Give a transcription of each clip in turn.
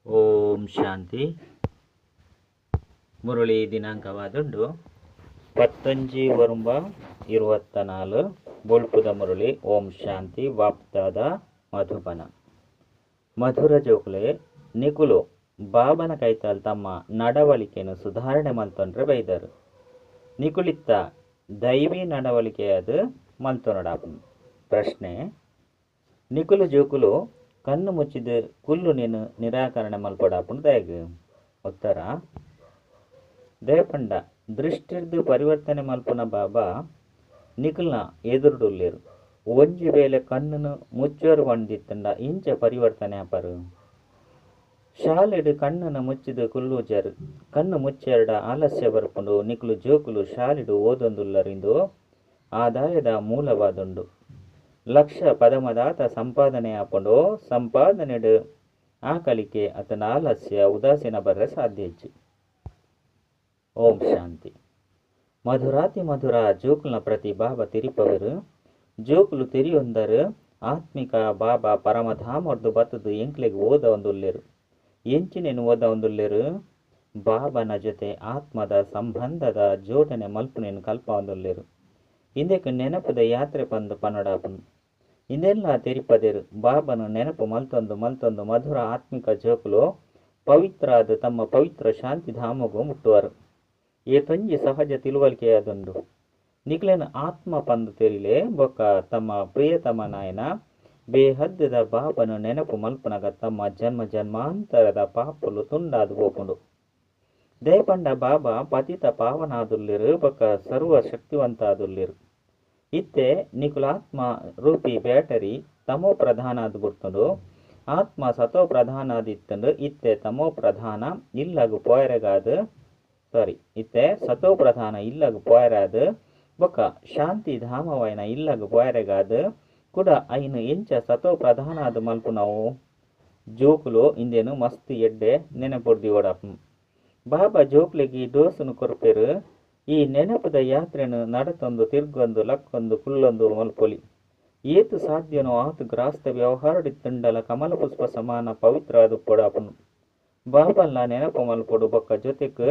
ಓಂ ಶಾಂತಿ. ಮುರಳಿ ದಿನಾಂಕವಾದುಂಡು 19/24 ಬೊಳ್ಪುದ ಮುರಳಿ. ಓಂ ಶಾಂತಿ. ವಾಪ್ತಾದ ಮಧುಬನ. ಮಧುರ ಜೋಕುಲೆ ನಿಕುಲು ಬಾಬನ ಕೈತಲ್ ತಮ್ಮ ನಡವಳಿಕೆಯನ್ನು ಸುಧಾರಣೆ ಮಲ್ತೊಂಡ್ರೆ ಬೈದರು. ನಿಕುಲಿತ್ತ ದೈವಿ ನಡವಳಿಕೆ ಅದು ಮಲ್ತೊನಡಾಪುನು. ಪ್ರಶ್ನೆ: ನಿಕುಲು ಜೋಕುಲು ಕಣ್ಣು ಮುಚ್ಚಿದ ಕುಲ್ಲು ನೀನು ನಿರಾಕರಣೆ ಮಲ್ಪಡಾಪುಂಡು ದಯಗು. ಉತ್ತರ: ದಯಪಂಡ ದೃಷ್ಟಿರ್ದು ಪರಿವರ್ತನೆ ಮಲ್ಪುನ ಬಾಬಾ ನಿಕುಲ್ನ ಎದುರುಡುಲ್ಲೇರು. ಒಂಜಿ ವೇಳೆ ಕಣ್ಣುನು ಮುಚ್ಚೋರು ಬಂದಿತ್ತಂಡ ಇಂಚ ಪರಿವರ್ತನೆ ಆಪರು. ಶಾಲೆಡು ಕಣ್ಣನ್ನು ಮುಚ್ಚಿದ ಕುಲ್ಲುಜರು ಕಣ್ಣು ಮುಚ್ಚೆರಡ ಆಲಸ್ಯ ಬರ್ಪುಂಡು. ನಿಕುಲು ಜೋಕುಲು ಶಾಲೆಡು ಓದೊಂದುಲ್ಲರಿಂದು ಆದಾಯದ ಮೂಲವಾದುಂಡು. ಲಕ್ಷ ಪದಮದಾತ ಸಂಪಾದನೆ ಆಪುಂಡು. ಸಂಪಾದನೆಡು ಆಕಲಿಕೆ ಅತನ ಆಲಸ್ಯ ಉದಾಸೀನ ಬರ್ರೆ ಸಾಧ್ಯ ಹೆಚ್ಚು. ಓಂ ಶಾಂತಿ. ಮಧುರಾತಿ ಮಧುರ ಜೋಕುಲ್ನ ಪ್ರತಿ ಬಾಬಾ ತಿರಿಪವರು. ಜೋಕುಲು ತಿರಿಯೊಂದರು ಆತ್ಮಿಕ ಬಾಬಾ ಪರಮಧಾಮರ್ದು ಬತ್ತದು ಎಂಕ್ಲೆಗೆ ಓದ ಒಂದುಲ್ಲೇರು. ಎಂಚಿನೇನು ಓದ ಒಂದುಲ್ಲೇರು? ಬಾಬನ ಜೊತೆ ಆತ್ಮದ ಸಂಬಂಧದ ಜೋಡಣೆ ಮಲ್ಪುನೇನು ಕಲ್ಪ ಒಂದುಲ್ಲೇರು. ಇಂದಕ್ಕೆ ನೆನಪದ ಯಾತ್ರೆ ಪಂದು ಪನ್ನಡಾಪುನು. ಇಂದೆಲ್ಲ ತೆರಿಪದೇರು ಬಾಬನು ನೆನಪು ಮಲ್ತೊಂದು ಮಧುರ ಆತ್ಮಿಕ ಜೋಕುಲು ಪವಿತ್ರಾದ ತಮ್ಮ ಪವಿತ್ರ ಶಾಂತಿ ಧಾಮಗೂ ಮುಟ್ಟುವರು. ಏತೊಂಜಿ ಸಹಜ ತಿಳುವಳಿಕೆಯಾದುಂಡು. ನಿಕ್ಲೇನ ಆತ್ಮ ಪಂದು ತೆರಿಲೆ ಬೊಕ್ಕ ತಮ್ಮ ಪ್ರಿಯತಮ ನಾಯನ ಬೇಹದ್ದದ ಬಾಬನು ನೆನಪು ಮಲ್ಪನಗ ತಮ್ಮ ಜನ್ಮ ಜನ್ಮಾಂತರದ ಪಾಪಲು ತುಂಡಾದು ಹೋಪುಂಡು. ದಯಪಂಡ ಬಾಬಾ ಪತಿತ ಪಾವನಾದುಲ್ಲಿರು ಬೊಕ್ಕ ಸರ್ವ ಶಕ್ತಿವಂತ ಆದುಲ್ಲಿರು. ಇತ್ತೆ ನಿಕುಲಾತ್ಮ ರೂಪಿ ಬ್ಯಾಟರಿ ತಮೋ ಪ್ರಧಾನ ಅದು ಬಿಡ್ತುಂಡು. ಆತ್ಮ ಸತೋ ಪ್ರಧಾನ ಆದಿತ್ತಂಡು. ಇತ್ತೆ ತಮೋ ಪ್ರಧಾನ ಇಲ್ಲಗು ಪೋಯರೆಗಾದು ಇತ್ತೆ ಸತೋ ಪ್ರಧಾನ ಇಲ್ಲಗು ಪೋಯರಾದು ಬೊಕ್ಕ ಶಾಂತಿ ಧಾಮವೈನ ಇಲ್ಲಗು ಪೋಯರೆಗಾದು ಕೂಡ ಐನು ಎಂಚ ಸತೋ ಪ್ರಧಾನ ಅದು ಮಲ್ಪು ನಾವು ಜೋಕುಲು ಇಂದೇನು ಮಸ್ತ್ ಎಡ್ಡೆ ನೆನಪೊಡ್ದಿ ಓಡಾಪು. ಬಾಬಾ ಜೋಕ್ಲಿಗೆ ಡೋಸುನು ಕೊರ್ಪೆರು. ಈ ನೆನಪದ ಯಾತ್ರೆನು ನಡತೊಂದು ತಿರ್ಗೊಂದು ಲಕ್ಕೊಂದು ಕುಲ್ಲೊಂದು ಮಲ್ಪೊಲಿ. ಏತು ಸಾಧ್ಯನೋ ಆತು ಗ್ರಾಸ್ತ ವ್ಯವಹಾರಡಿತ್ತುಂಡಲ ಕಮಲ ಪುಷ್ಪ ಸಮಾನ ಪವಿತ್ರ ಅದು ಪೊಡಾಪುನು. ಬಾಬಲ್ಲ ನೆನಪು ಮಲ್ಪೊಡು ಬೊಕ್ಕ ಜೊತೆಗೆ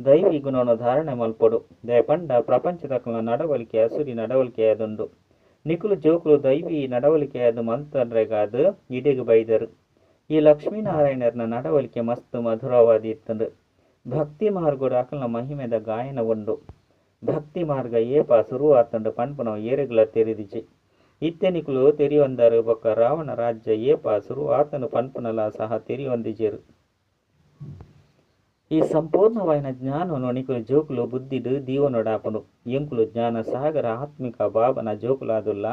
ದೈವಿ ಗುಣವನ್ನು ಧಾರಣೆ ಮಲ್ಪೊಡು. ದಯಪಂಡ ಪ್ರಪಂಚದಕ್ಕಲ ನಡವಳಿಕೆ ಹಸುರಿ ನಡವಳಿಕೆಯಾದುಂಡು. ನಿಕುಲು ಜೋಕುಲು ದೈವಿ ನಡವಳಿಕೆಯಾದು ಮಲ್ತಂಡ್ರೆಗಾದು ಇಡೆಗೆ ಬೈದರು. ಈ ಲಕ್ಷ್ಮೀನಾರಾಯಣರ್ನ ನಡವಳಿಕೆ ಮಸ್ತ್ ಮಧುರವಾದಿ ಇತ್ತಂಡು. ಭಕ್ತಿ ಮಾರ್ಗೋಡು ಅಕಲ್ನ ಮಹಿಮೆದ ಗಾಯನ ಉಂಡು. ಭಕ್ತಿ ಮಾರ್ಗ ಏಪ ಶುರುವಾತಂಡು ಪನ್ಪುನವು ಏರೆಗುಲ ತೆರಿದಿಚಿ. ಇತ್ತೆ ನಿಕುಲು ತೆರಿಯೊಂದರು ಬೊಕ್ಕ ರಾವಣ ರಾಜ್ಯ ಏಪ ಶುರುವಾತನು ಪನ್ಪುನಲ ಸಹ ತೆರಿಯೊಂದಿಜೇರು. ಈ ಸಂಪೂರ್ಣವಾಯಿನ ಜ್ಞಾನವನ್ನು ನಿಕುಲು ಜೋಕುಲು ಬುದ್ಧಿಡು ದೀವನೊಡಾಪುನು. ಎಂಕುಲು ಜ್ಞಾನ ಸಾಗರ ಆತ್ಮಿಕ ಬಾಬನ ಜೋಕುಲಾದುಲ್ಲ.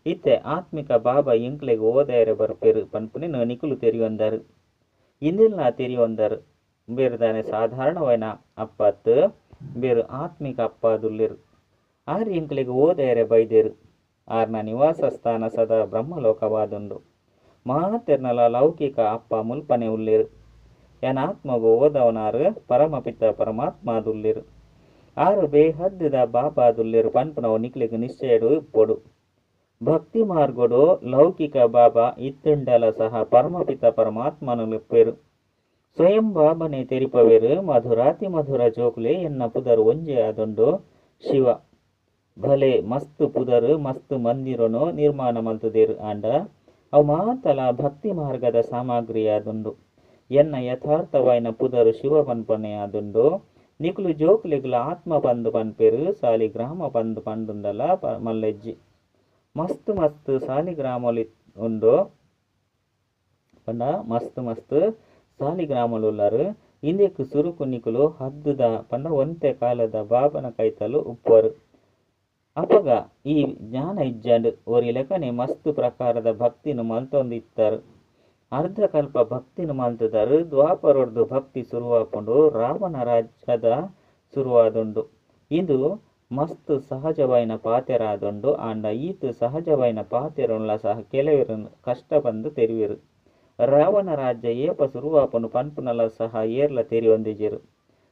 ಇತ್ತೆ ಆತ್ಮಿಕ ಬಾಬಾ ಎಂಕ್ಲೆಗೆ ಓದಾಯರೆ ಬರ್ಪೇರು ಪನ್ಪುನಿನ ನಿಕುಲು ತೆರಿಯೊಂದರು. ಇಂದೆಲ್ಲ ತೆರಿಯೊಂದರು ಬೇರುದಾನೆ ಸಾಧಾರಣವಾಯಿನ ಅಪ್ಪತ್ತು ಬೇರು ಆತ್ಮಿಕ ಅಪ್ಪಾದುಲ್ಲಿರು. ಆರು ಎಂಕ್ಲೆಗೆ ಓದಾಯರೆ ಬೈದೇರು. ಆರ್ನ ನಿವಾಸ ಸ್ಥಾನ ಸದಾ ಬ್ರಹ್ಮಲೋಕವಾದುಂಡು. ಮಾತೆರ್ನಲ ಲೌಕಿಕ ಅಪ್ಪ ಮುಲ್ಪನೆ ಉಲ್ಲಿರು. ಆತ್ಮಗು ಓದವನಾರು ಪರಮಪಿತ ಪರಮಾತ್ಮಾದುಲ್ಲಿರು. ಆರು ಬೇಹದ್ದದ ಬಾಬಾದುಲ್ಲಿರು ಪನ್ಪುನವು ನಿಕ್ಲಿಗೆ ನಿಶ್ಚಯಡು ಪೊಡು. ಭಕ್ತಿ ಮಾರ್ಗೋಡು ಲೌಕಿಕ ಬಾಬಾ ಇತ್ತುಂಡಲ ಸಹ ಪರಮಪಿತ ಪರಮಾತ್ಮನುಲಿಪ್ಪೇರು. ಸ್ವಯಂ ಬಾಬನೇ ತೆರಿಪವೇರು. ಮಧುರಾತಿ ಮಧುರ ಜೋಕುಲೆ ಎನ್ನ ಪುದರು ಒಂಜೆ ಆದುಂಡು ಶಿವ. ಭಲೆ ಮಸ್ತ್ ಪುದರು ಮಸ್ತ್ ಮಂದಿರನು ನಿರ್ಮಾಣ ಮಲ್ತುದೇರು. ಆಂಡ ಅವು ಮಾತಲ ಭಕ್ತಿ ಮಾರ್ಗದ ಸಾಮಗ್ರಿ ಆದುಂಡು. ಎನ್ನ ಯಥಾರ್ಥವಾಯಿನ ಪುದರು ಶಿವ ಪನ್ಪನೆ ಆದುಂಡು. ನಿಕುಲು ಜೋಕುಲೆಗುಲ ಆತ್ಮ ಪಂದು ಪನ್ಪೇರು. ಸಾಲಿಗ್ರಾಮ ಪಂದು ಪಂಡುಂಡಲ ಮಲ್ಲೆಜ್ಜಿ ಮಸ್ತ್ ಮಸ್ತ್ ಸಾಲಿಗ್ರಾಮಲಿ ಉಂಡು ಪಂಡ ಮಸ್ತ್ ಸಾಲಿಗ್ರಾಮಲು ಉಳ್ಳರು. ಇಂದೆಕ್ಕು ಸುರುಕು ನಿಕುಲು ಹದ್ದುದ ಪಂಡ ಒಂತೆ ಕಾಲದ ಬಾಬನ ಕೈತಲು ಉಪ್ಪರು. ಅಪಗ ಈ ಜ್ಞಾನ ಇಜ್ಜಂಡು ಒರಿ ಲೆಕ್ಕನೆ ಮಸ್ತ್ ಪ್ರಕಾರದ ಭಕ್ತಿನು ಮಲ್ತೊಂದಿತ್ತರು. ಅರ್ಧ ಕಲ್ಪ ಭಕ್ತಿನು ಮಲ್ತದರು. ದ್ವಾಪರೊಡ್ದು ಭಕ್ತಿ ಶುರುವಾಪುಂಡು. ರಾವಣ ರಾಜ್ಯದ ಶುರುವಾದುಂಡು. ಇಂದು ಮಸ್ತ್ ಸಹಜವಾಯಿನ ಪಾತೆರಾದುಂಡು. ಆಂಡ ಈತು ಸಹಜವಾಯಿನ ಪಾತೆರುಲ್ಲ ಸಹ ಕೆಲವರು ಕಷ್ಟ ಬಂದು ತೆರಿವೆರು. ರಾವಣ ರಾಜ್ಯ ಏಪ ಶುರುವಾಪುಂಡು ಪನ್ಪುನಲ ಸಹ ಏರ್ಲ ತೆರಿಯೊಂದಿಜೆರು.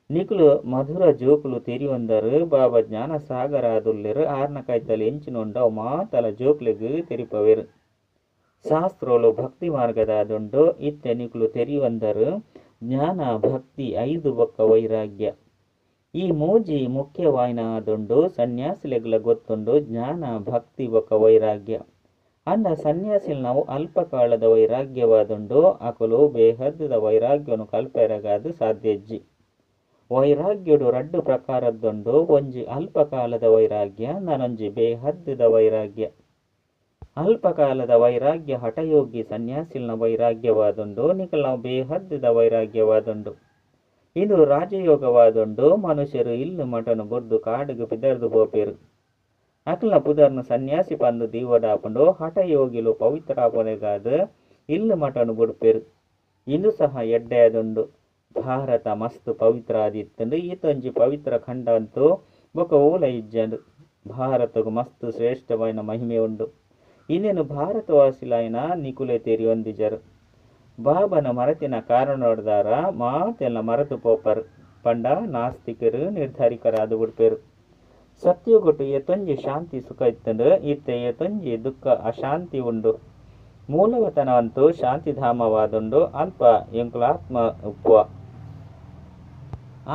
ನಿಕುಲು ಮಧುರ ಜೋಕುಲು ತೆರಿಯೊಂದರು ಬಾಬಾ ಜ್ಞಾನ ಸಾಗರ ಆದುಲ್ಲಿರು. ಆರ್ನ ಕೈತಲು ಎಂಚಿನುಂಡ ಅವು ಮಾತಲ ಜೋಕುಲೆಗು ತೆರಿಪವೇರು. ಶಾಸ್ತ್ರೋಲು ಭಕ್ತಿ ಮಾರ್ಗದಾದುಂಡು ಇತ್ತೆ ನಿಕುಲು ತೆರಿವಂದರು ಜ್ಞಾನ ಭಕ್ತಿ 5 ಬೊಕ್ಕ ವೈರಾಗ್ಯ ಈ ಮೂಜಿ ಮುಖ್ಯವಾಯಿನಾದುಂಡು ಸನ್ಯಾಸಿಲೆಗ್ಲ ಗೊತ್ತುಂಡು ಜ್ಞಾನ ಭಕ್ತಿ ಬೊಕ್ಕ ವೈರಾಗ್ಯ ಅಂಡ ಸನ್ಯಾಸಿಲ್ ನಾವು ಅಲ್ಪಕಾಲದ ವೈರಾಗ್ಯವಾದುಂಡು ಅಕುಲು ಬೇಹದ್ದದ ವೈರಾಗ್ಯನು ಕಲ್ಪೆರಗಾದು ಸಾಧ್ಯಜ್ಜಿ ವೈರಾಗ್ಯಡು 2 ಪ್ರಕಾರದ್ದುಂಡು ಒಂಜಿ ಅಲ್ಪಕಾಲದ ವೈರಾಗ್ಯ ನನೊಂಜಿ ಬೇಹದ್ದದ ವೈರಾಗ್ಯ ಅಲ್ಪಕಾಲದ ವೈರಾಗ್ಯ ಹಠಯೋಗಿ ಸನ್ಯಾಸಿಲ್ನ ವೈರಾಗ್ಯವಾದುಂಡು ನಿಕಲ್ ನಾವು ಬೇಹದ್ದದ ವೈರಾಗ್ಯವಾದುಂಡು ಇದು ರಾಜಯೋಗವಾದುಂಡು ಮನುಷ್ಯರು ಇಲ್ಲು ಮಟನು ಬುರ್ದು ಕಾಡುಗು ಪಿದರ್ದು ಬೋಪೇರು ಅಕ್ಲ ಪುದರ್ನು ಸನ್ಯಾಸಿ ಪಂದು ದೀವಡಾಪುಂಡು ಹಠಯೋಗಿಲು ಪವಿತ್ರಾಪನೆಗಾದ ಇಲ್ಲು ಮಟನು ಬುಡ್ಪೇರು ಇದು ಸಹ ಎಡ್ಡೆಯದುಂಡು ಭಾರತ ಮಸ್ತ್ ಪವಿತ್ರ ಆದಿತ್ತಂಡು ಈತೊಂಜಿ ಪವಿತ್ರ ಖಂಡ ಅಂತೂ ಬೊಕ ಓಲ ಇಜ್ಜಂಡು ಭಾರತಗು ಮಸ್ತ್ ಶ್ರೇಷ್ಠವಾಯಿನ ಮಹಿಮೆ ಉಂಡು ಇನ್ನೇನು ಭಾರತವಾಸಿಲಾಯಿನ ನಿಕುಲೆ ತೇರಿ ಒಂದಿಜರು ಬಾಬನ ಮರತಿನ ಕಾರಣ ನೋಡ್ದಾರ ಮಾತೆಲ್ಲ ಮರೆತು ಪೋಪರು ಪಂಡ ನಾಸ್ತಿಕರು ನಿರ್ಧಾರಿಕರಾದು ಬಿಡ್ಪೇರು ಸತ್ಯಗೊಟ್ಟು ಎತ್ತೊಂಜಿ ಶಾಂತಿ ಸುಖ ಇತ್ತಂಡು ಇತ್ತೆ ಎತ್ತೊಂಜಿ ದುಃಖ ಅಶಾಂತಿ ಉಂಡು ಮೂಲವತನವಂತೂ ಶಾಂತಿಧಾಮವಾದುಂಡು ಅಲ್ಪ ಎಂಕುಲ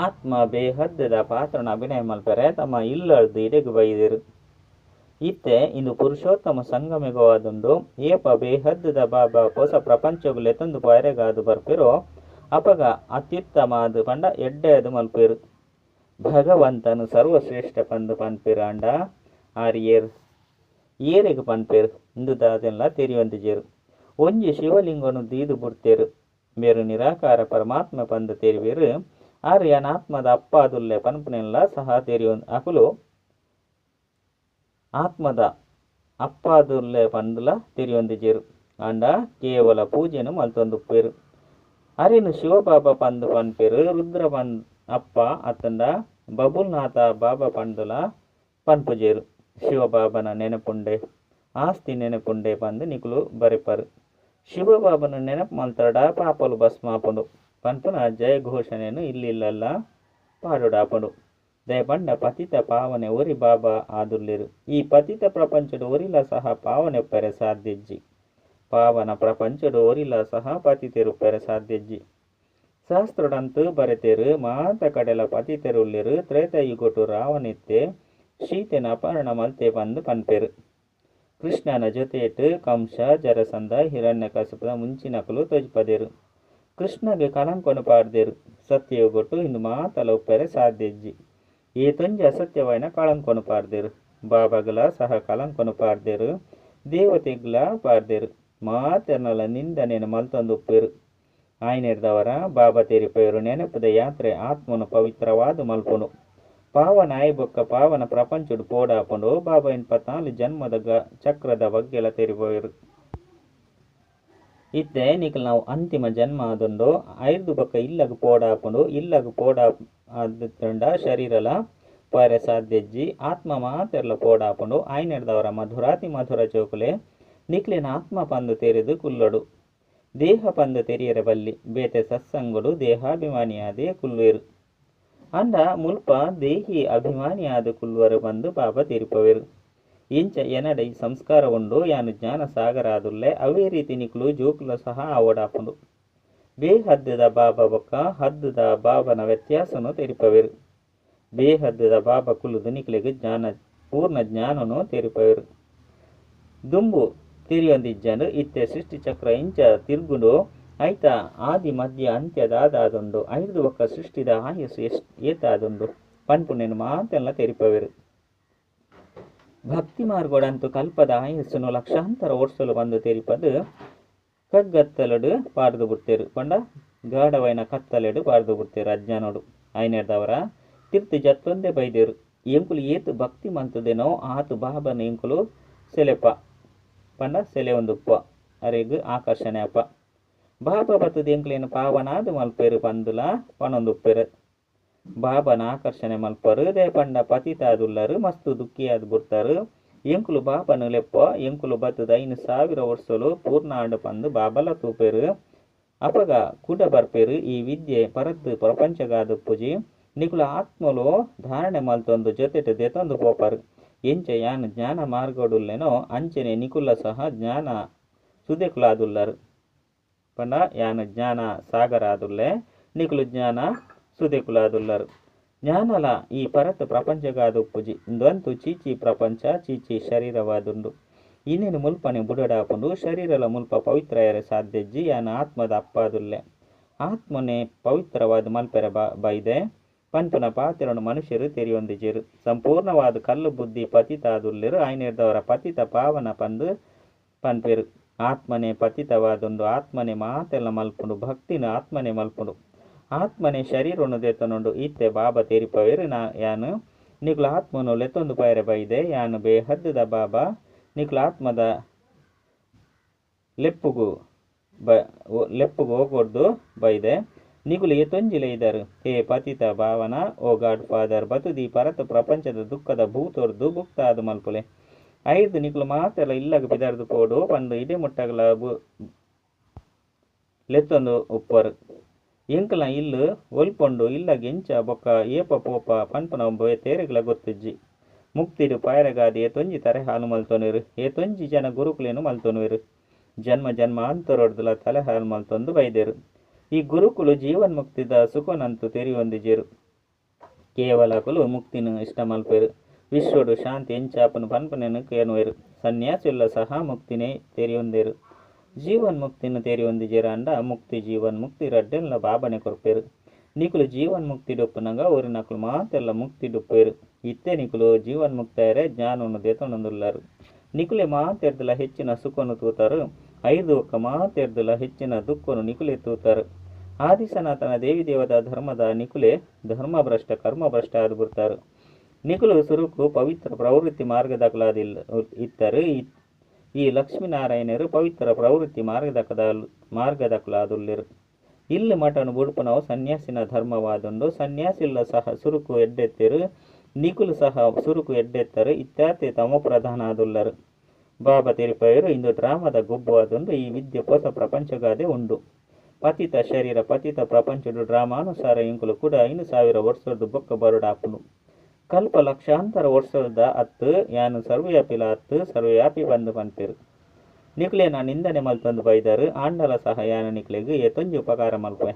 ಆತ್ಮ ಬೇಹದ್ದದ ಪಾತ್ರನ ಅಭಿನಯ ಮಲ್ಪರೆ ತಮ್ಮ ಇಲ್ಲಳ್ದು ಇಡೆಗು ಬೈದಿರು ಇತ್ತೆ ಇಂದು ಪುರುಷೋತ್ತಮ ಸಂಗಮಿಗವಾದುಂಡು ಏಪ ಬೇಹದ್ದದ ಬಾಬಾ ಹೊಸ ಪ್ರಪಂಚಗುಲೆತೊಂದು ಪಾಯರೆಗಾದು ಬರ್ಪಿರೋ ಅಪಗ ಅತ್ಯುತ್ತಮಾದು ಪಂಡ ಎಡ್ಡೆಯದು ಮಲ್ಪೇರು ಭಗವಂತನು ಸರ್ವಶ್ರೇಷ್ಠ ಪಂದು ಪನ್ಪಿರಾಂಡ ಆರ್ಯೇರ್ ಏರೆಗು ಪನ್ಪೇರು ಇಂದು ದಾದೆಲ್ಲ ತೆರಿಯೊಂದಿಜೇರು ಒಂಜಿ ಶಿವಲಿಂಗನು ದೀದು ಬುಡ್ತೇರು ಮೇರು ನಿರಾಕಾರ ಪರಮಾತ್ಮ ಪಂದು ತೆರಿವೇರು ಆರ್ಯನಾತ್ಮದ ಅಪ್ಪಾದುಲ್ಲೆ ಪನ್ಪನೆಲ್ಲ ಸಹ ತೆರಿಯೊಂದು ಅಕುಲು ಆತ್ಮದ ಅಪ್ಪಾದುಲ್ಲೆ ಪಂದುಲ ತೆರಿಯೊಂದಿಜೇರು ಅಂಡ ಕೇವಲ ಪೂಜೆನು ಮಲ್ತೊಂದುಪ್ಪೇರು ಅರಿನು ಶಿವಬಾಬಾ ಪಂದು ಪನ್ಪೇರು ರುದ್ರ ಅಪ್ಪ ಅತ್ತಂಡ ಬಬುಲ್ನಾಥ ಬಾಬಾ ಪಂಡುಲ ಪನ್ಪುಜೇರು ಶಿವಬಾಬನ ನೆನಪುಂಡೆ ಆಸ್ತಿ ನೆನಪುಂಡೆ ಪಂದು ನಿಕುಲು ಬರೆಪರು ಶಿವಬಾಬನ ನೆನಪು ಮಲ್ತಡ ಪಾಪಲು ಭಸ್ಮಾಪುಂಡು ಪನ್ಪುನ ಜಯ ಘೋಷಣೆಯನ್ನು ಇಲ್ಲಿಲ್ಲ ಪಾಡುಡಾಪುಂಡು ದಯಪಂಡ ಪತಿತ ಪಾವನೆ ಒರಿ ಬಾಬಾ ಆದುರ್ಲಿರು ಈ ಪತಿತ ಪ್ರಪಂಚದ ಒರಿಲ ಸಹ ಪಾವನೆ ಪೆರೆ ಸಾಧ್ಯಜ್ಜಿ ಪಾವನ ಪ್ರಪಂಚದ ಒರಿಲ ಸಹ ಪತಿತೆರು ಪೆರೆ ಸಾಧ್ಯಜ್ಜಿ ಶಾಸ್ತ್ರದಂತೂ ಬರೆತೇರು ಮಾತ ಕಡೆಲ ಪತಿತೆರುಲ್ಲಿರು ತ್ರೇತಯುಗೊಟ್ಟು ರಾವಣಿತ್ತೆ ಶೀತೆನ ಅಪಹರಣ ಮಲ್ತೆ ಬಂದು ಪನ್ಪೇರು ಕೃಷ್ಣನ ಜೊತೆಯಿಟ್ಟು ಕಂಸ ಜರಸಂಧ ಹಿರಣ್ಯಕಶಿಪುದ ಮುಂಚಿನಕಲು ತೊಜ್ಪದೇರು ಕೃಷ್ಣಗೆ ಕಳಂಕೊನು ಪಾಡ್ದೇರು ಸತ್ಯಯುಗೊಟ್ಟು ಇಂದು ಮಾತಲ ಉಪ್ಪೆರೆ ಸಾಧ್ಯಜ್ಜಿ ಏತೊಂಜಿ ಅಸತ್ಯವಾಯಿನ ಕಳಂಕೊನು ಪಾಡ್ದೇರು ಬಾಬಾಗಲ ಸಹ ಕಳಂಕೊನು ಪಾಡ್ದೇರು ದೇವತೆಗ್ಲ ಪಾಡ್ದೇರು ಮಾತೆರ್ನಲ ನಿಂದನೆಯನ್ನು ಮಲ್ತೊಂದು ಉಪ್ಪೇರು ಆಯ್ನೆರ್ದವರ ಬಾಬಾ ತೆರಿಪೇರು ನೆನಪದ ಯಾತ್ರೆ ಆತ್ಮನು ಪವಿತ್ರವಾದ ಮಲ್ಪುನು ಪಾವನ ಆಯ್ಬೊಕ್ಕ ಪಾವನ ಪ್ರಪಂಚಡು ಪೋಡಾಪುಂಡು ಬಾಬಾ 24 ಜನ್ಮದ ಚಕ್ರದ ಬಗ್ಗೆಲ ತೆರಿಪೋಯರು ಇತ್ತೆ ನಿಕಲ್ ನಾವು ಅಂತಿಮ ಜನ್ಮ ಆದುಂಡು 5 ಬೊಕ್ಕ ಇಲ್ಲಗ ಪೋಡಾಪುಂಡು ಇಲ್ಲಗ ಪೋಡ ಶರೀರಲ ಪಾರೆ ಸಾಧ್ಯಜ್ಜಿ ಆತ್ಮ ಮಾತೆರ್ಲ ಪೋಡಾಪುಂಡು ಆಯ್ನೆರ್ದವರ ಮಧುರಾತಿ ಮಧುರ ಚೋಕುಲೆ ನಿಕ್ಲಿನ ಆತ್ಮ ಪಂದು ತೆರೆದು ಕುಲ್ಲೊಡು ದೇಹ ಪಂದು ತೆರಿಯರ ಬಲ್ಲಿ ಬೇತೆ ಸತ್ಸಂಗುಡು ದೇಹಾಭಿಮಾನಿಯಾದೇ ಕುಲ್ವೇರು ಅಂಡ ಮುಲ್ಪ ದೇಹಿ ಅಭಿಮಾನಿಯಾದ ಕುಲ್ವರು ಬಂದು ಬಾಬಾ ತೆರಿಪವೇರು ಇಂಚ ಎನಡೈ ಸಂಸ್ಕಾರ ಉಂಡು ಯಾನು ಜ್ಞಾನ ಸಾಗರ ಆದುಲ್ಲೆ ಅವೇ ರೀತಿ ನಿಕ್ಲು ಜೋಕುಲ ಸಹ ಆವಡಾಪುಂಡು ಬೇಹದ್ದದ ಬಾಬಾ ಬೊಕ್ಕ ಹದ್ದದ ಬಾಬನ ವ್ಯತ್ಯಾಸನು ತೆರಿಪವೇರು ಬೇಹದ್ದದ ಬಾಬಾ ಕುಲುದು ನಿಕ್ಲಿಗೆ ಪೂರ್ಣ ಜ್ಞಾನನು ತೆರಿಪವೇರು ದುಂಬು ತಿರಿಯೊಂದಿಜ್ಜನು ಇತ್ತೆ ಸೃಷ್ಟಿ ಚಕ್ರ ಇಂಚ ತಿರ್ಗುಂಡು ಐತ ಆದಿ ಮಧ್ಯ ಅಂತ್ಯದಾದುಂಡು 5 ಬೊಕ್ಕ ಸೃಷ್ಟಿದ ಆಯಸ್ಸು ಏತಾದುಂಡು ಪನ್ಪುನೆನು ಮಾತೆಲ್ಲ ತೆರಿಪವೇರು ಭಕ್ತಿ ಮಾರ್ಗೋಡಂತೂ ಕಲ್ಪದ ಆಯಸ್ಸನ್ನು ಲಕ್ಷಾಂತರ ಓಡಿಸಲು ಬಂದು ತೆರಿಪದು ಕಗ್ಗತ್ತಲಡು ಪಾರ್ದು ಬಿಡ್ತೇರು ಪಂಡ ಗಾಢವೈನ ಕತ್ತಲೆಡು ಪಾರ್ದು ಬಿಡ್ತೇರು ಅಜ್ಞಾನೋಡು ಐನೆರ್ದವರ ತಿರ್ತು ಜತ್ತೊಂದೇ ಬೈದೇರು ಎಂಕುಲು ಏತು ಭಕ್ತಿ ಮಂತದೇನೋ ಆತು ಬಾಬನ ಎಂಕುಲು ಸೆಲೆಪ ಪಂಡ ಸೆಲೆ ಒಂದುಪ್ಪ ಅರೆಗು ಆಕರ್ಷಣೆ ಅಪ್ಪ ಬಾಬಾ ಬತ್ತದ ಎಂಕುಲೇನು ಪಾವನಾದು ಮಲ್ಪೇರು ಪಂದುಲ ಪಣೊಂದುಪ್ಪೇರು ಬಾಬನ ಆಕರ್ಷಣೆ ಮಲ್ಪರು ದೇ ಪಂಡ ಪತಿತಾದುಲ್ಲರು ಮಸ್ತು ದುಃಖಿಯಾದ ಬಿಡ್ತಾರು ಎಂಕುಲು ಬಾಬನು ಲೆಪ್ಪ ಎಂಕುಲು ಬತ್ತದ 5,000 ವರ್ಷಲು ಪೂರ್ಣಾಂಡ ಪಂದು ಬಾಬಲ ತೂಪೇರು ಅಪಗ ಕುಡ ಬರ್ಪೇರು ಈ ವಿದ್ಯೆ ಪರತ್ತು ಪ್ರಪಂಚಗಾದ ಪೂಜಿ ನಿಕುಲ ಆತ್ಮಲು ಧಾರಣೆ ಮಲ್ತೊಂದು ಜೊತೆಟು ದೆತೊಂದು ಪೋಪರು ಎಂಚ ಯಾನು ಜ್ಞಾನ ಮಾರ್ಗೋಡುಲ್ಲೆನೋ ಅಂಚನೆ ನಿಕುಲ ಸಹ ಜ್ಞಾನ ಸುದೆಕುಲಾದುಲ್ಲರು ಪಂಡ ಯಾನು ಜ್ಞಾನ ಸಾಗರ ಆದುಲ್ಲೆ ನಿಕುಲು ಜ್ಞಾನ ಸುದೆಕುಲಾದುಲ್ಲರು. ಜ್ಞಾನಲ ಈ ಪರತ್ ಪ್ರಪಂಚಗಾದುಪ್ಪುಜಿ ಇಂದಂತು ಚೀಚಿ ಪ್ರಪಂಚ ಚೀಚಿ ಶರೀರವಾದುಂಡು. ಇನ್ನೇನು ಮುಲ್ಪನೆ ಬುಡಡಾಪುಂಡು ಶರೀರಲ ಮುಲ್ಪ ಪವಿತ್ರಯರೆ ಸಾಧ್ಯಜ್ಜಿ ಯಾನ ಆತ್ಮದ ಅಪ್ಪಾದುಲ್ಲೆ. ಆತ್ಮನೆ ಪವಿತ್ರವಾದ ಮಲ್ಪೆರ ಬೈದೆ ಪಂಪುನ ಪಾತ್ರನು ಮನುಷ್ಯರು ತೆರಿಯೊಂದಿಜೇರು. ಸಂಪೂರ್ಣವಾದ ಕಲ್ಲು ಬುದ್ಧಿ ಪತಿತಾದುಲ್ಲೆರು ಆಯ್ನಿರ್ದವರ ಪತಿತ ಪಾವನ ಪಂದು ಪನ್ಪೆರು. ಆತ್ಮನೆ ಪತಿತವಾದುಂಡು ಆತ್ಮನೆ ಮಾತೆಲ್ಲ ಮಲ್ಪುಂಡು ಭಕ್ತಿನ ಆತ್ಮನೆ ಮಲ್ಪುಂಡು. ಆತ್ಮನೆ ಶರೀರನು ದೆತ್ತನುಂಡು ಇತ್ತೆ ಬಾಬಾ ತೆರಿಪವೇರು ಯಾನು ನಿಕ್ಲ ಆತ್ಮನು ಲೆತ್ತೊಂದು ಪೈರೆ ಬೈದೆ ಯಾನು ಬೇಹದ್ದದ ಬಾಬಾ ನಿಕ್ಲ ಆತ್ಮದ ಲೆಪ್ಪುಗು ಹೋಗೊಡ್ದು ಬೈದೆ ನಿಗುಲು ಎತ್ತೊಂಜಿಲೆ ಇದರು ಹೇ ಪತಿತ ಭಾವನ ಓ ಗಾಡ್ ಫಾದರ್ ಬತುದಿ ಪರತ ಪ್ರಪಂಚದ ದುಃಖದ ಭೂತೊರ್ದು ಭುಕ್ತಾದು ಮಲ್ಪುಲೆ ಐದು ನಿಗುಲು ಮಾತೆಲ್ಲ ಇಲ್ಲಗ ಬಿದರ್ದು ಪೋಡು ಪಂದು ಇಡೆ ಮುಟ್ಟಗಲ ಲೆತ್ತೊಂದು ಉಪ್ಪರು ಎಂಕಲ ಇಲ್ಲು ಒಲ್ಪೊಂಡು ಇಲ್ಲ ಗೆಂಚ ಬೊಕ್ಕ ಏಪ ಪೋಪ ಪನ್ಪನ ಒಬ್ಬ ತೇರೆಗಳ ಗೊತ್ತಜ್ಜಿ ಮುಕ್ತಿಡು ಪಾಯರಗಾದಿ ಏತೊಂಜಿ ತರೆ ಹಾಲು ಮಲ್ತೊನಿರು ಏತೊಂಜಿ ಜನ ಗುರುಕುಲೇನು ಮಲ್ತೊನುವೆರು ಜನ್ಮ ಜನ್ಮಾಂತರೊಡ್ದಲ ತಲೆ ಹಾಲು ಮಲ್ತೊಂದು ಬೈದೆರು. ಈ ಗುರುಕುಲು ಜೀವನ್ಮುಕ್ತಿದ ಸುಖನಂತು ತೆರಿಯೊಂದಿಜೆರು. ಕೇವಲಕುಲು ಮುಕ್ತಿನ ಇಷ್ಟ ಮಲ್ಪೆರು. ವಿಶ್ವಡು ಶಾಂತಿ ಎಂಚಾಪನು ಪನ್ಪನೆನು ಕೇನುವೆರು. ಸನ್ಯಾಸಿಲ್ಲ ಸಹ ಮುಕ್ತಿನೇ ತೆರಿಯೊಂದೇರು. ಜೀವನ್ಮುಕ್ತಿನ ತೆರಿಯೊಂದಿಜೆರು ಅಂಡ ಮುಕ್ತಿ ಜೀವನ್ಮುಕ್ತಿ ರಡ್ಡೆಲ್ಲ ಬಾಬನೆ ಕೊರ್ಪೆರು. ನಿಕುಲು ಜೀವನ್ಮುಕ್ತಿ ಡೊಪ್ಪುನಗ ಊರಿನಕುಲು ಮಾತೆಲ್ಲ ಮುಕ್ತಿ ಡುಪ್ಪೇರು. ಇತ್ತೆ ನಿಕುಲು ಜೀವನ್ಮುಕ್ತಯರೆ ಜ್ಞಾನವನ್ನು ದೆತೊನೊಂದುಲ್ಲರು. ನಿಕುಲೆ ಮಾತೆರ್ದಲ ಹೆಚ್ಚಿನ ಸುಖನು ತೂತರು. ಐದು ಒಕ್ಕ ಮಾತೆರ್ದಲ ಹೆಚ್ಚಿನ ದುಃಖನು ನಿಕುಲೆ ತೂತರು. ಆದಿ ಸನಾತನ ದೇವಿ ದೇವದ ಧರ್ಮದ ನಿಕುಲೆ ಧರ್ಮಭ್ರಷ್ಟ ಕರ್ಮಭ್ರಷ್ಟ ಆದು ಬಿಡ್ತಾರು. ನಿಕುಲು ಸುರುಕು ಪವಿತ್ರ ಪ್ರವೃತ್ತಿ ಮಾರ್ಗದಕಲಾದಿಲ್ಲ ಇತ್ತರು. ಈ ಲಕ್ಷ್ಮೀನಾರಾಯಣರು ಪವಿತ್ರ ಪ್ರವೃತ್ತಿ ಮಾರ್ಗದಕಲಾದುಲ್ಲಿರು. ಇಲ್ಲಿ ಮಠನು ಬುಡುಪುನವು ಸನ್ಯಾಸಿನ ಧರ್ಮವಾದುಂಡು. ಸನ್ಯಾಸಿಲ್ಲ ಸಹ ಸುರುಕು ಎಡ್ಡೆತ್ತರು. ನಿಕುಲು ಸಹ ಸುರುಕು ಎಡ್ಡೆತ್ತರು. ಇತ್ಯಾತೆ ತಮ ಪ್ರಧಾನ ಆದುಲ್ಲರು. ಬಾಬಾ ತೆರಿಪಯರು ಇಂದು ಡ್ರಾಮದ ಗುಬ್ಬು ಆದುಂಡು. ಈ ವಿದ್ಯೆ ಹೊಸ ಪ್ರಪಂಚಗಾದೆ ಉಂಡು. ಪತಿತ ಶರೀರ ಪತಿತ ಪ್ರಪಂಚಡು ಡ್ರಾಮಾನುಸಾರ ಇಂಕುಲು ಕೂಡ 5,000 ವರ್ಷದ್ದು ಬೊಕ್ಕ ಬರುಡಾಪುನು. ಕಲ್ಪ ಲಕ್ಷಾಂತರ ವರ್ಷದ ಅತ್ತು ಯಾನು ಸರ್ವವ್ಯಾಪಿಲ ಅತ್ತು ಸರ್ವವ್ಯಾಪಿ ಬಂದು ಪನ್ಪೆರು. ನಿಕ್ಲೇನ ನಿಂದನೆ ಮಲ್ತೊಂದು ಬೈದರು. ಆಂಡಲ ಸಹ ಯಾನ ನಿಕ್ಲೆಗ್ ಎತ್ತೊಂಜಿ ಉಪಕಾರ ಮಲ್ಪೆ.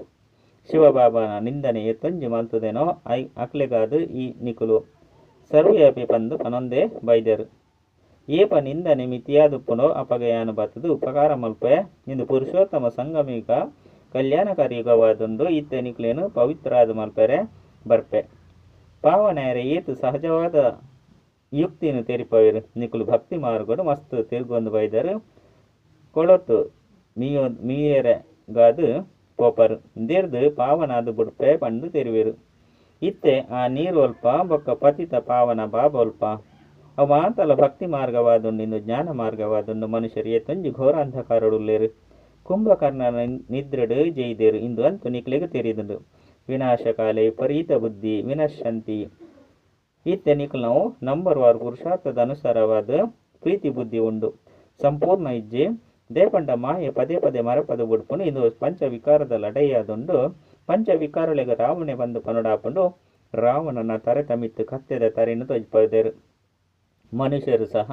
ಶಿವಬಾಬಾನ ನಿಂದನೆ ಎತ್ತೊಂಜಿ ಮಲ್ತುದೇನೋ ಅಕ್ಲೆಗಾದು ಈ ನಿಕುಲು ಸರ್ವವ್ಯಾಪಿ ಪಂದು ಪನೊಂದೇ ಬೈದರು. ಏಪ ನಿಂದನೆ ಮಿತಿಯಾದುಪ್ಪುನೋ ಅಪಗ ಯಾನು ಬತ್ತದು ಉಪಕಾರ ಮಲ್ಪೆ. ಇಂದು ಪುರುಷೋತ್ತಮ ಸಂಗಮಿಗ ಕಲ್ಯಾಣಕಾರಿ ಯುಗವಾದುಂಡು. ಇತ್ತೆ ನಿಕ್ಲೇನು ಪವಿತ್ರಾದ ಮಲ್ಪೆರೆ ಬರ್ಪೆ. ಪಾವನೆಯರೆ ಏತು ಸಹಜವಾದ ಯುಕ್ತಿನು ತೆರಿಪವೆರು. ನಿಕುಲು ಭಕ್ತಿ ಮಾರ್ಗಡು ಮಸ್ತ್ ತಿರುಗೊಂದು ಬೈದರು. ಕೊಳತು ಮೀಯರೆಗಾದು ಪೋಪರು ದೇರ್ದು ಪಾವನಾದು ಬುಡ್ಪೆ ಪಂಡು ತೆರಿವೆರು. ಇತ್ತೆ ಆ ನೀರು ಅಲ್ಪ ಬೊಕ್ಕ ಪತಿತ ಪಾವನ ಬಾಬೊಲ್ಪ ಅವು ಮಾತಲ ಭಕ್ತಿ ಮಾರ್ಗವಾದುಂಡು. ಇಂದು ಜ್ಞಾನ ಮಾರ್ಗವಾದುಂಡು. ಮನುಷ್ಯರು ಏತೊಂಜಿ ಘೋರ ಅಂಧಕಾರಡುಲ್ಲೇರು. ಕುಂಭಕರ್ಣನ ನಿದ್ರೆಡು ಜೈದೇರು. ಇಂದು ಅಂತು ನಿಕ್ಲೆಗೆ ತೆರಿದುಂಡು. ವಿನಾಶಕಾಲೆ ವಿಪರೀತ ಬುದ್ಧಿ ವಿನಶಂತಿ. ಇತ್ತೆ ನಿಕುಲು ನಾವು ನಂಬರ್ ವಾರ್ ಪುರುಷಾರ್ಥದ ಅನುಸಾರವಾದ ಪ್ರೀತಿ ಬುದ್ಧಿ ಉಂಡು. ಸಂಪೂರ್ಣ ಇಜ್ಜೆ ದೇಪಂಡ ಮಾಯೆ ಪದೇ ಪದೇ ಮರಪದ ಬುಡ್ಪುಂಡು. ಇಂದು ಪಂಚವಿಕಾರದ ಲಡೈಯಾದುಂಡು. ಪಂಚವಿಕಾರಳೆಗ ರಾವಣೆ ಬಂದು ಪನುಡಾಪುಂಡು. ರಾವಣನ ತರೆ ತಮಿತ್ತು ಕತ್ತೆದ ತರೆಯನ್ನು ತೊಜ್ಪದೇರು. ಮನುಷ್ಯರು ಸಹ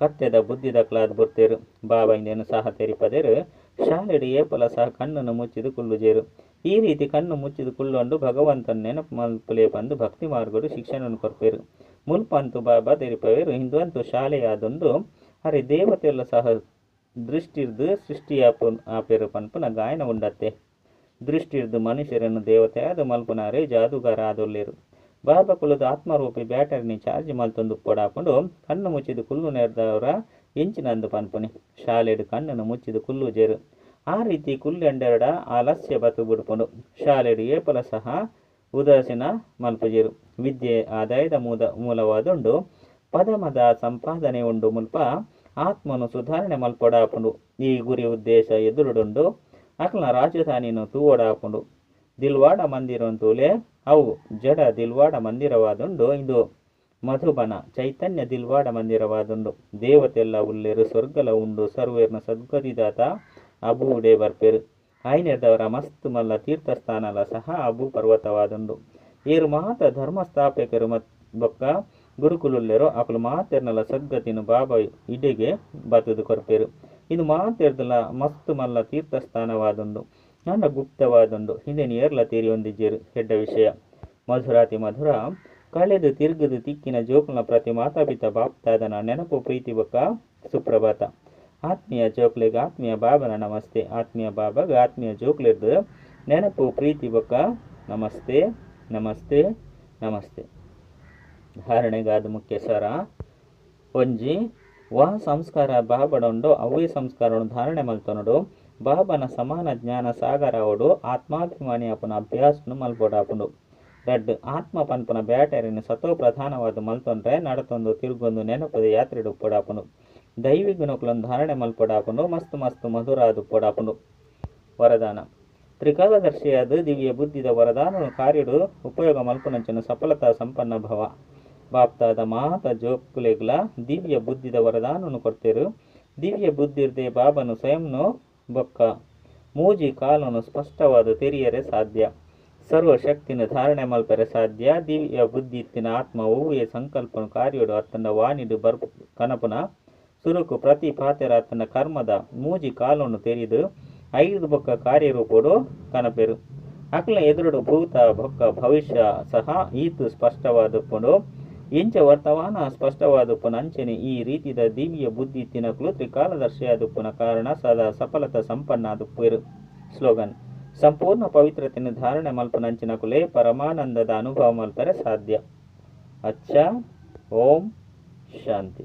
ಕತ್ತೆದ ಬುದ್ಧಿದಕ್ಲಾದ್ ಬುಡ್ತೇರು. ಬಾಬಾ ಇಂದೇನು ಸಹ ತೆರಿಪದೇರು. ಶಾಲೆಡು ಏಪಲ ಸಹ ಕಣ್ಣನ್ನು ಮುಚ್ಚಿದು ಕುಲ್ಲುಜೇರು. ಈ ರೀತಿ ಕಣ್ಣು ಮುಚ್ಚಿದು ಕುಲ್ಲೊಂಡು ಭಗವಂತನ ನೆನಪು ಮಲ್ಪುಲೆ ಬಂದು ಭಕ್ತಿ ಮಾರ್ಗಡು ಶಿಕ್ಷಣನು ಕೊರ್ಪೇರು. ಮುಲ್ಪಂತು ಬಾಬಾ ತೆರಿಪವೇರು. ಇಂದು ಅಂತು ಶಾಲೆಯಾದುಂಡು. ಅರೆ ದೇವತೆಲ್ಲ ಸಹ ದೃಷ್ಟಿರ್ದು ಸೃಷ್ಟಿಯಾಪೇರು ಪನ್ಪುನ ಗಾಯನ ಉಂಡತ್ತೆ. ದೃಷ್ಟಿರ್ದು ಮನುಷ್ಯರನ್ನು ದೇವತೆಯಾದ ಮಲ್ಪುನಾರೆ ಜಾದುಗಾರ ಆದೊಲ್ಲೇರು. ಬಾಬಾ ಕುಲದ ಆತ್ಮರೂಪಿ ಬ್ಯಾಟರಿನಿ ಚಾರ್ಜ್ ಮಲ್ತೊಂದು ಪೊಡಾಪುಂಡು. ಕಣ್ಣು ಮುಚ್ಚಿದು ಕುಲ್ಲು ನೆರೆದವರ ಎಂಚಿನಂದು ಪನ್ಪುನಿ. ಶಾಲೆಡು ಕಣ್ಣನ್ನು ಮುಚ್ಚಿದು ಕುಲ್ಲುಜೇರು. ಆ ರೀತಿ ಕುಲ್ಲೆಂಡೆರಡ ಆಲಸ್ಯ ಬತು ಬುಡ್ಪುಂಡು. ಶಾಲೆಡು ಏಪಲ ಸಹ ಉದಾಸೀನ ಮಲ್ಪುಜೇರು. ವಿದ್ಯೆ ಆದಾಯದ ಮೂಲವಾದುಂಡು. ಪದಮದ ಸಂಪಾದನೆ ಉಂಡು. ಮುಲ್ಪ ಆತ್ಮನು ಸುಧಾರಣೆ ಮಲ್ಪೊಡಾಪುಂಡು. ಈ ಗುರಿ ಉದ್ದೇಶ ಎದುರುಡುಂಡು. ಅಕ್ಲ ರಾಜಧಾನಿನು ತೂವೊಡಾಪುಂಡು. ದಿಲ್ವಾಡ ಮಂದಿರಂತೂಲೆ ಅವು ಜಡ ದಿಲ್ವಾಡ ಮಂದಿರವಾದುಂಡು. ಇಂದು ಮಧುಬನ ಚೈತನ್ಯ ದಿಲ್ವಾಡ ಮಂದಿರವಾದುಂಡು. ದೇವತೆಲ್ಲ ಉಲ್ಲೇರು. ಸ್ವರ್ಗಲ ಉಂಡು. ಸರ್ವೇರ್ನ ಸದ್ಗತಿದಾತ ಅಬೂಡೆ ಬರ್ಪೇರು. ಆಯ್ನೆರ್ದವರ ಮಸ್ತ್ ಮಲ್ಲ ತೀರ್ಥಸ್ಥಾನಲ ಸಹ ಅಬು ಪರ್ವತವಾದುಂಡು. ಏರು ಮಾತ ಧರ್ಮಸ್ಥಾಪಕರು ಬೊಕ್ಕ ಗುರುಕುಲುಲ್ಲೆರು. ಅಕುಲು ಮಾತೆರ್ನಲ ಸದ್ಗತಿನು ಬಾಬಾ ಇಡೆಗೆ ಬತುದು ಕೊರ್ಪೇರು. ಇದು ಮಾತಿರ್ದಲ್ಲ ಮಸ್ತ್ ಮಲ್ಲ ತೀರ್ಥಸ್ಥಾನವಾದುಂಡು ನನ್ನ ಗುಪ್ತವಾದುಂಡು ಹಿಂದೆ ಏರ್ಲ ತೀರಿ ಹೊಂದಿದ್ದೀರು ಹೆಡ್ಡ ವಿಷಯ ಮಧುರಾತಿ ಮಧುರ ಕಳೆದು ತಿರುಗದು ತಿಕ್ಕಿನ ಜೋಕುಲ ಪ್ರತಿ ಮಾತಾಪಿತ ಬಾಪ್ತಾದನ ನೆನಪು ಪ್ರೀತಿ ಬೊಕ್ಕ ಸುಪ್ರಭಾತ ಆತ್ಮೀಯ ಜೋಕ್ಲೆಗೆ ಆತ್ಮೀಯ ಬಾಬನ ನಮಸ್ತೆ ಆತ್ಮೀಯ ಬಾಬಾಗ ಆತ್ಮೀಯ ಜೋಕ್ಲಿರ್ದು ನೆನಪು ಪ್ರೀತಿ ಬೊಕ್ಕ ನಮಸ್ತೆ ನಮಸ್ತೆ ನಮಸ್ತೆ. ಧಾರಣೆಗಾದ ಮುಖ್ಯ ಸರ ಒಂಜಿ ವಾ ಸಂಸ್ಕಾರ ಬಾಬಡೊಂಡು ಅವೇ ಸಂಸ್ಕಾರವನ್ನು ಧಾರಣೆ ಮಲ್ತೊನಡು ಬಾಬನ ಸಮಾನ ಜ್ಞಾನ ಸಾಗರ ಅವಡು ಆತ್ಮಾಭಿಮಾನಿ ಅಪನ ಅಭ್ಯಾಸನು ಮಲ್ಪೊಡಾಪುಂಡು. ರಡ್ ಆತ್ಮ ಪನ್ಪನ ಬ್ಯಾಟರಿನ ಸತೋ ಪ್ರಧಾನವಾದ ಮಲ್ತೊಂಡ್ರೆ ನಡತೊಂದು ತಿರುಗೊಂದು ನೆನಪದ ಯಾತ್ರೆಡು ಉಪ್ಪೊಡಾಪುಂಡು. ದೈವಿ ಗುಣಕುಲನ್ನು ಧಾರಣೆ ಮಲ್ಪೊಡಾಪುಂಡು ಮಸ್ತ್ ಮಸ್ತ್ ಮಧುರಾದ ಉಪ್ಪೊಡಾಪುಂಡು. ವರದಾನ ತ್ರಿಕಾಲದರ್ಶಿಯಾದ ದಿವ್ಯ ಬುದ್ಧಿದ ವರದಾನನು ಕಾರ್ಯಡು ಉಪಯೋಗ ಮಲ್ಪುನಂಚನು ಸಫಲತಾ ಸಂಪನ್ನ ಭವ. ಬಾಪ್ತಾದ ಮಾತ ಜೋಕುಲೆಗ್ಲ ದಿವ್ಯ ಬುದ್ಧಿದ ವರದಾನನು ಕೊಡ್ತೇರು. ದಿವ್ಯ ಬುದ್ಧಿರ್ದೆ ಬಾಬನು ಸ್ವಯಂನು ಬೊಕ್ಕ ಮೂಜಿ ಕಾಲನು ಸ್ಪಷ್ಟವಾದ ತೆರಿಯರೆ ಸಾಧ್ಯ. ಸರ್ವಶಕ್ತಿನ ಧಾರಣೆ ಮಲ್ಪರೆ ಸಾಧ್ಯ. ದಿವ್ಯ ಬುದ್ಧಿ ಇತ್ತಿನ ಆತ್ಮ ಹೂವೇ ಸಂಕಲ್ಪನು ಕಾರ್ಯಡು ಅತ್ತನ ವಾಣಿಡು ಕನಪುನ ಸುರುಕು ಪ್ರತಿ ಪಾತೆರ ಅತ್ತನ ಕರ್ಮದ ಮೂಜಿ ಕಾಲನ್ನು ತೆರಿದು ಐದು ಬೊಕ್ಕ ಕಾರ್ಯರೂಪಡು ಕನಪೆರು. ಅಕ್ಲ ಎದುರುಡು ಭೂತ ಬೊಕ್ಕ ಭವಿಷ್ಯ ಸಹ ಈತು ಸ್ಪಷ್ಟವಾದುಪ್ಪುಂಡು. ಇಂಚ ವರ್ತಮಾನ ಸ್ಪಷ್ಟವಾದುಪ್ಪುನ ಅಂಚನೆ ಈ ರೀತಿದ ದಿವ್ಯ ಬುದ್ಧಿ ತಿನಕಲು ತ್ರಿಕಾಲದರ್ಶಿಯಾದುಪ್ಪುನ ಕಾರಣ ಸದಾ ಸಫಲತಾ ಸಂಪನ್ನಾದುಪ್ಪುವೆರು. ಸ್ಲೋಗನ್ ಸಂಪೂರ್ಣ ಪವಿತ್ರತೆಯನ್ನು ಧಾರಣೆ ಮಲ್ಪನಂಚಿನಕುಲೇ ಪರಮಾನಂದದ ಅನುಭವ ಮಲ್ಪರೆ ಸಾಧ್ಯ. ಅಚ್ಚ ಓಂ ಶಾಂತಿ.